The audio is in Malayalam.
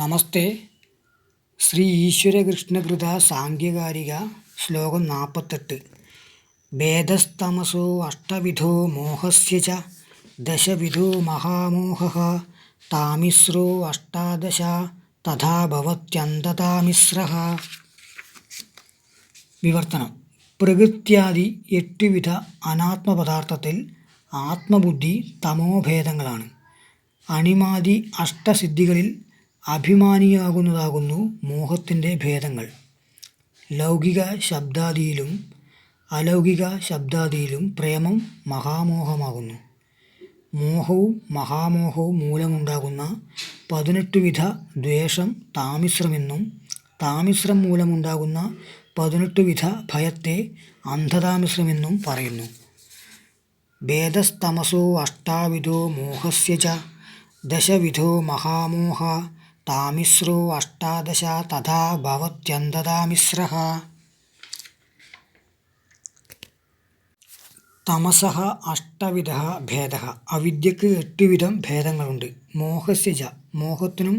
നമസ്തേ. ശ്രീ ഈശ്വരകൃഷ്ണകൃത സാംഖ്യകാരിക ശ്ലോകം 48. ഭേദസ്തമസോ അഷ്ടവിധോ മോഹസ്യ ച ദശവിധോ മഹാമോഹഃ താമിശ്രോ അഷ്ടാദശ തഥാ ഭവത്യന്തതാമിശ്രഃ. വിവർത്തനം. പ്രകൃത്യാദി 8 വിധ അനാത്മപദാർത്ഥത്തിൽ ആത്മബുദ്ധി തമോഭേദങ്ങളാണ്. അണിമാദി അഷ്ടസിദ്ധികളിൽ അഭിമാനിയാകുന്നതാകുന്നു മോഹത്തിൻ്റെ ഭേദങ്ങൾ. ലൗകിക ശബ്ദാദിയിലും അലൗകിക ശബ്ദാദിയിലും പ്രേമം മഹാമോഹമാകുന്നു. മോഹവും മഹാമോഹവും മൂലമുണ്ടാകുന്ന 18 വിധ ദ്വേഷം താമിശ്രമെന്നും താമിശ്രം മൂലമുണ്ടാകുന്ന 18 വിധ ഭയത്തെ അന്ധതാമിശ്രമെന്നും പറയുന്നു. ഭേദസ്തമസോ അഷ്ടാവിധോ മോഹസ്യ ച ദശവിധോ മഹാമോഹ താമിശ്രോ അഷ്ടാദശ തഥാ ഭവത്യന്തതാമിശ്രഃ. തമസഃ അഷ്ടവിധഃ ഭേദഃ. അവിദ്യക്ക് 8 വിധം ഭേദങ്ങളുണ്ട്. മോഹസ്യ ച. മോഹത്തിനും